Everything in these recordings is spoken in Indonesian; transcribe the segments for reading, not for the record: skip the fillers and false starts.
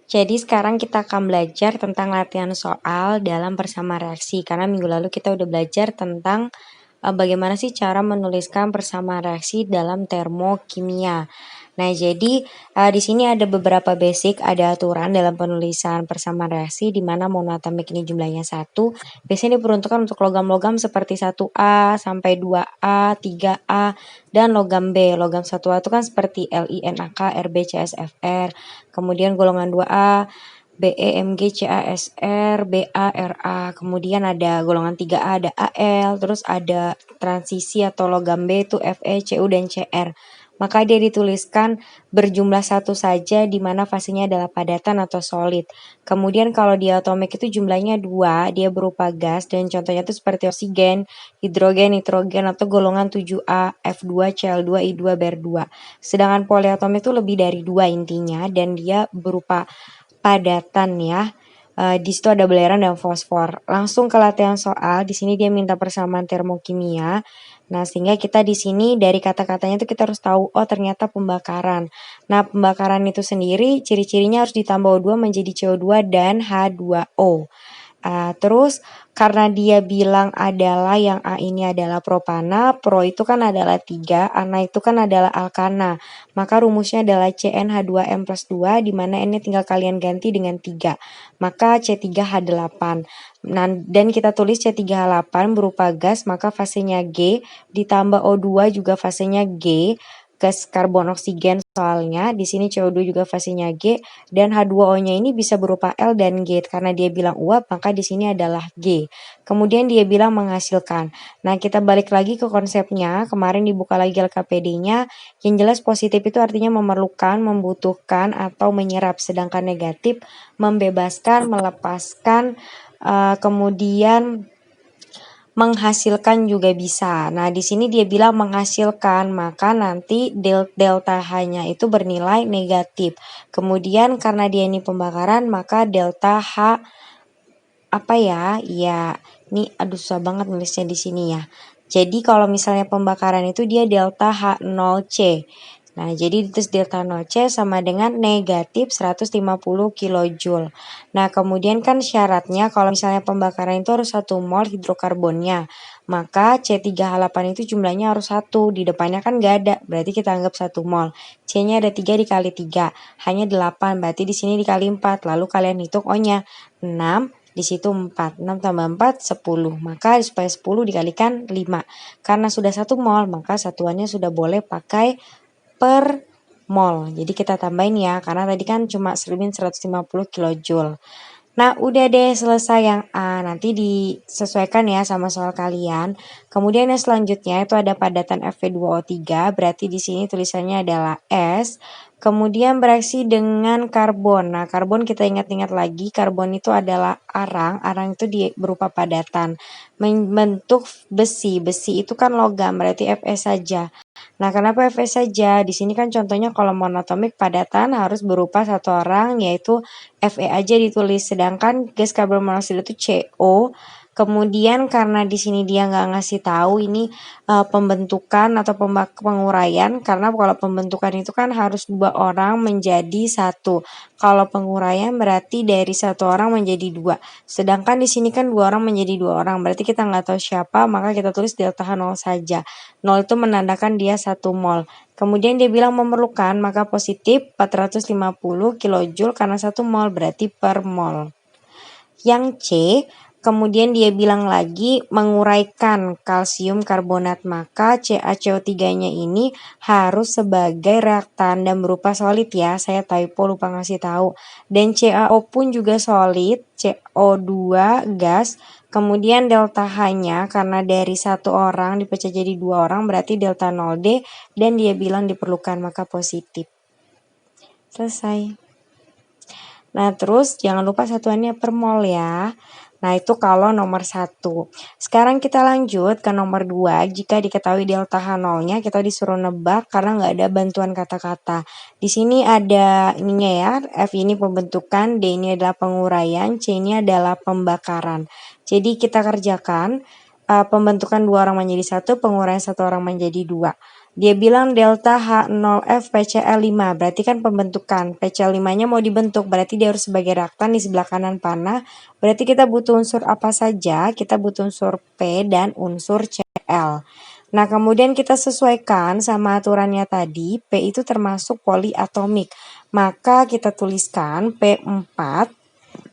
Jadi sekarang kita akan belajar tentang latihan soal dalam persamaan reaksi. Karena minggu lalu kita udah belajar tentang bagaimana sih cara menuliskan persamaan reaksi dalam termokimia. Nah, jadi di sini ada beberapa basic, ada aturan dalam penulisan persamaan reaksi di mana monoatomik ini jumlahnya 1. Biasanya diperuntukkan untuk logam-logam seperti 1A sampai 2A, 3A, dan logam B. Logam 1A itu kan seperti LINAK, RBCSFR. Kemudian golongan 2A BEMGCASR, BARA, kemudian ada golongan 3A ada AL, terus ada transisi atau logam B itu FE, CU, dan CR. Maka dia dituliskan berjumlah 1 saja di mana fasenya adalah padatan atau solid. Kemudian kalau diatomik itu jumlahnya 2, dia berupa gas dan contohnya itu seperti oksigen, hidrogen, nitrogen, atau golongan 7A, F2, Cl2, I2, Ber2. Sedangkan poliatomik itu lebih dari 2 intinya dan dia berupa padatan ya. Di situ ada belerang dan fosfor. Langsung ke latihan soal. Di sini dia minta persamaan termokimia. Nah, sehingga kita di sini dari kata-katanya itu kita harus tahu, oh ternyata pembakaran. Nah, pembakaran itu sendiri ciri-cirinya harus ditambah O2 menjadi CO2 dan H2O. Terus karena dia bilang adalah yang A ini adalah propana, pro itu kan adalah 3, ana itu kan adalah alkana. Maka rumusnya adalah CnH2m plus 2, di mana N tinggal kalian ganti dengan 3. Maka C3H8. Nah, dan kita tulis C3H8 berupa gas, maka fasenya G, ditambah O2 juga fasenya G, gas karbon oksigen soalnya di sini CO2 juga fasenya G dan H2O-nya ini bisa berupa L dan G karena dia bilang uap maka di sini adalah G. Kemudian dia bilang menghasilkan. Nah, kita balik lagi ke konsepnya. Kemarin dibuka lagi LKPD-nya. Yang jelas positif itu artinya memerlukan, membutuhkan atau menyerap, sedangkan negatif membebaskan, melepaskan, kemudian menghasilkan juga bisa. Nah, di sini dia bilang menghasilkan, maka nanti delta H-nya itu bernilai negatif. Kemudian karena dia ini pembakaran, maka delta H apa ya? Ya, ini aduh susah banget nulisnya di sini ya. Jadi kalau misalnya pembakaran itu dia delta H0C. Nah, jadi ditulis delta 0C sama dengan negatif 150 kJ. Nah, kemudian kan syaratnya kalau misalnya pembakaran itu harus 1 mol hidrokarbonnya. Maka C3H8 itu jumlahnya harus 1. Di depannya kan nggak ada, berarti kita anggap 1 mol. C-nya ada 3 dikali 3, hanya 8, berarti di sini dikali 4. Lalu kalian hitung O-nya 6, di situ 4. 6 tambah 4, 10. Maka supaya 10 dikalikan 5. Karena sudah 1 mol, maka satuannya sudah boleh pakai per mol. Jadi kita tambahin ya, karena tadi kan cuma 150 kJ. Nah, udah deh selesai yang A. Nanti disesuaikan ya sama soal kalian. Kemudian yang selanjutnya itu ada padatan Fe2O3, berarti di sini tulisannya adalah S. Kemudian bereaksi dengan karbon. Nah, karbon kita ingat-ingat lagi, karbon itu adalah arang. Arang itu berupa padatan. Membentuk besi. Besi itu kan logam, berarti Fe saja. Nah, kenapa Fe saja? Di sini kan contohnya kalau monoatomik padatan harus berupa 1 orang, yaitu Fe aja ditulis. Sedangkan gas karbon monoksida itu CO. Kemudian karena di sini dia nggak ngasih tahu ini pembentukan atau penguraian, karena kalau pembentukan itu kan harus 2 orang menjadi 1. Kalau penguraian berarti dari 1 orang menjadi 2. Sedangkan di sini kan 2 orang menjadi 2 orang, berarti kita nggak tahu siapa, maka kita tulis delta H0 saja. 0 itu menandakan dia 1 mol. Kemudian dia bilang memerlukan, maka positif 450 kJ karena 1 mol berarti per mol. Yang C, kemudian dia bilang lagi menguraikan kalsium karbonat, maka CaCO3-nya ini harus sebagai reaktan dan berupa solid ya. Saya typo lupa ngasih tahu. Dan CaO pun juga solid, CO2 gas. Kemudian delta H-nya karena dari 1 orang dipecah jadi 2 orang berarti delta 0D dan dia bilang diperlukan maka positif. Selesai. Nah, terus jangan lupa satuannya per mol ya. Nah, itu kalau nomor 1. Sekarang kita lanjut ke nomor 2. Jika diketahui delta H0-nya, kita disuruh nebak karena nggak ada bantuan kata-kata. Di sini ada ininya ya, F ini pembentukan, D ini adalah penguraian, C ini adalah pembakaran. Jadi kita kerjakan pembentukan 2 orang menjadi 1, penguraian 1 orang menjadi 2. Dia bilang delta H0F PCl5, berarti kan pembentukan. PCl5-nya mau dibentuk, berarti dia harus sebagai reaktan di sebelah kanan panah. Berarti kita butuh unsur apa saja? Kita butuh unsur P dan unsur Cl. Nah, kemudian kita sesuaikan sama aturannya tadi, P itu termasuk poliatomik. Maka kita tuliskan P4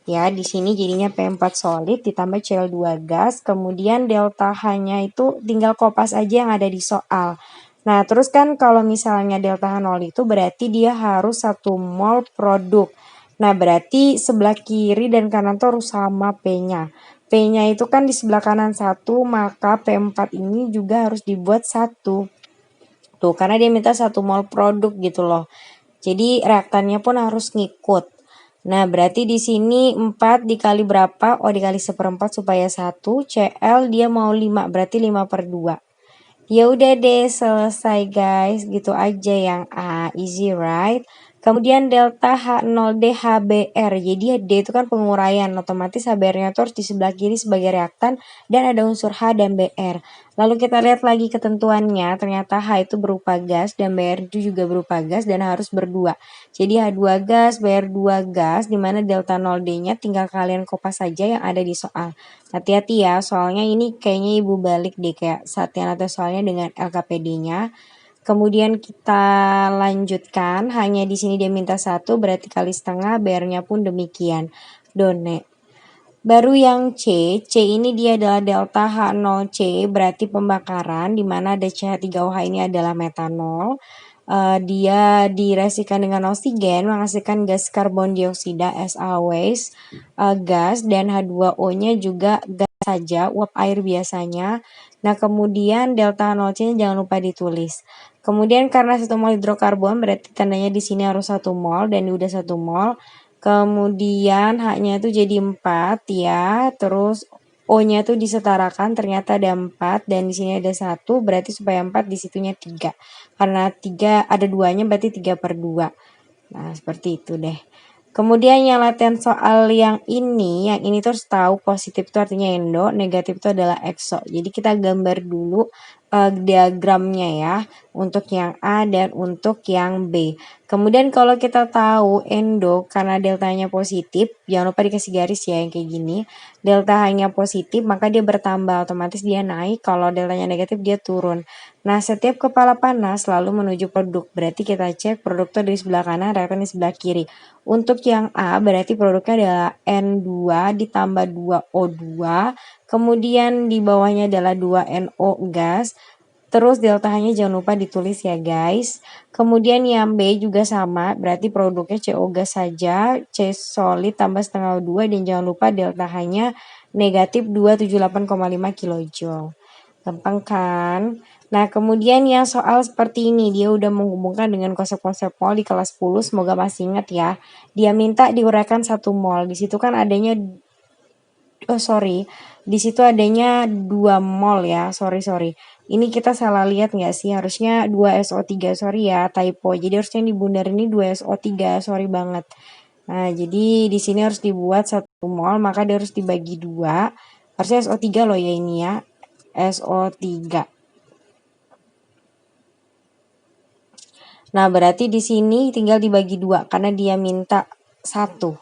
ya, di sini jadinya P4 solid ditambah Cl2 gas, kemudian delta H-nya itu tinggal kopas aja yang ada di soal. Nah, terus kan kalau misalnya delta H0 itu berarti dia harus 1 mol produk. Nah, berarti sebelah kiri dan kanan tuh harus sama P-nya. P-nya itu kan di sebelah kanan 1, maka P4 ini juga harus dibuat 1. Tuh, karena dia minta 1 mol produk gitu loh. Jadi reaktannya pun harus ngikut. Nah, berarti di sini 4 dikali berapa? Oh, dikali 1/4 supaya 1. Cl dia mau 5, berarti 5/2. Ya udah deh, selesai guys. Gitu aja yang A. Easy right? Kemudian delta H0D HBr. Jadi D itu kan penguraian. Otomatis HBr-nya itu harus di sebelah kiri sebagai reaktan. Dan ada unsur H dan Br. Lalu kita lihat lagi ketentuannya. Ternyata H itu berupa gas dan Br itu juga berupa gas dan harus berdua. Jadi H2 gas, Br2 gas. Dimana delta 0D-nya tinggal kalian kopas saja yang ada di soal. Hati-hati ya, soalnya ini kayaknya ibu balik deh kayak latihan atau soalnya dengan LKPD-nya. Kemudian kita lanjutkan, hanya di sini dia minta 1, berarti kali setengah, BR-nya pun demikian. Done. Baru yang C ini dia adalah delta H0C, berarti pembakaran, di mana ada CH3OH ini adalah metanol. Dia direaksikan dengan oksigen, menghasilkan gas karbon dioksida as always, gas, dan H2O-nya juga gas saja, uap air biasanya. Nah, kemudian delta H0C jangan lupa ditulis. Kemudian karena 1 mol hidrokarbon berarti tandanya di sini harus 1 mol dan ini udah 1 mol. Kemudian H-nya itu jadi 4 ya. Terus O-nya tuh disetarakan ternyata ada 4 dan di sini ada 1 berarti supaya 4 di situnya 3. Karena 3 ada 2-nya berarti 3/2. Nah, seperti itu deh. Kemudian yang latihan soal yang ini tuh harus tahu positif itu artinya endo, negatif itu adalah exo. Jadi kita gambar dulu diagramnya ya untuk yang A dan untuk yang B. Kemudian kalau kita tahu endo karena deltanya positif, jangan lupa dikasih garis ya yang kayak gini. Delta H-nya positif maka dia bertambah, otomatis dia naik, kalau deltanya negatif dia turun. Nah, setiap kepala panas selalu menuju produk. Berarti kita cek produk itu di sebelah kanan, reaktan di sebelah kiri. Untuk yang A berarti produknya adalah N2 ditambah 2O2. Kemudian di bawahnya adalah 2NO gas. Terus delta H-nya jangan lupa ditulis ya guys. Kemudian yang B juga sama, berarti produknya CO gas saja, C solid tambah setengah O2 dan jangan lupa delta H-nya negatif 278,5 kJ. Gampang kan? Nah, kemudian yang soal seperti ini, dia udah menghubungkan dengan konsep-konsep mol di kelas 10, semoga masih ingat ya. Dia minta diuraikan 1 mol, di situ kan adanya di situ adanya 2 mol ya, sorry. Ini kita salah lihat nggak sih? Harusnya 2SO3, sorry ya, typo. Jadi harusnya di bundar ini 2SO3, sorry banget. Nah, jadi di sini harus dibuat 1 mol, maka dia harus dibagi 2. Harusnya SO3 loh ya ini ya, SO3. Nah, berarti di sini tinggal dibagi 2 karena dia minta 1.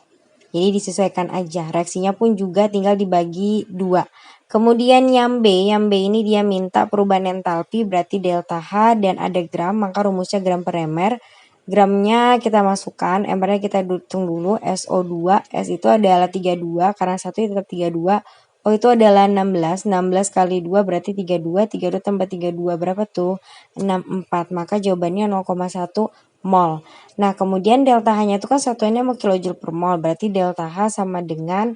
Jadi disesuaikan aja. Reaksinya pun juga tinggal dibagi 2. Kemudian yang B ini dia minta perubahan entalpi berarti delta H dan ada gram, maka rumusnya gram per mR. Gramnya kita masukkan, mR-nya kita hitung dulu, SO2, S itu adalah 32 karena 1 tetap 32. O itu adalah 16, 16 kali 2 berarti 32, 32 tambah 32 berapa tuh? 64, maka jawabannya 0,1 mol. Nah, kemudian delta H-nya itu kan satuannya mau kilojoule per mol, berarti delta H sama dengan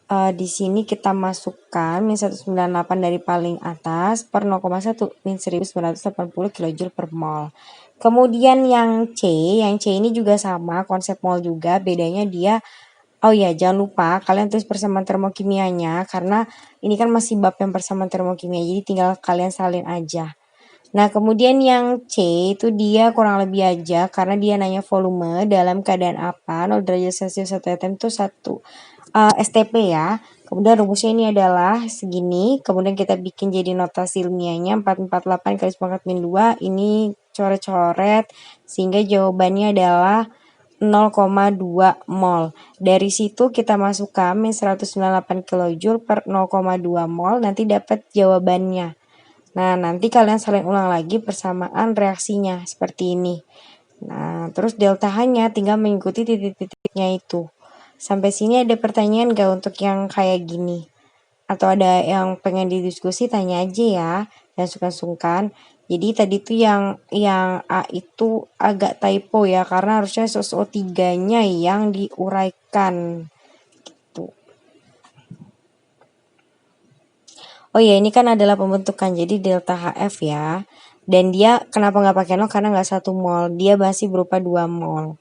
di sini kita masukkan min 198 dari paling atas per 0,1 min 1980 kilojoule per mol. Kemudian yang C ini juga sama, konsep mol juga, bedanya dia oh ya, jangan lupa kalian tulis persamaan termokimianya karena ini kan masih bab yang persamaan termokimia, jadi tinggal kalian salin aja. Nah, kemudian yang C itu dia kurang lebih aja karena dia nanya volume dalam keadaan apa, 0 derajat Celcius 1 atm itu 1 STP ya. Kemudian rumusnya ini adalah segini, kemudian kita bikin jadi notasi ilmiahnya 448 kali 9 min 2, ini coret-coret sehingga jawabannya adalah 0,2 mol. Dari situ kita masukkan min 198 kJ per 0,2 mol, nanti dapat jawabannya. Nah, nanti kalian salin ulang lagi persamaan reaksinya seperti ini. Nah, terus delta H-nya tinggal mengikuti titik-titiknya itu. Sampai sini ada pertanyaan gak untuk yang kayak gini? Atau ada yang pengen didiskusi, tanya aja ya, jangan sungkan-sungkan. Jadi tadi tuh yang A itu agak typo ya, karena harusnya SO3-nya yang diuraikan. Gitu. Oh ya, ini kan adalah pembentukan, jadi delta HF ya. Dan dia kenapa nggak pakai 0? Karena nggak 1 mol, dia masih berupa 2 mol.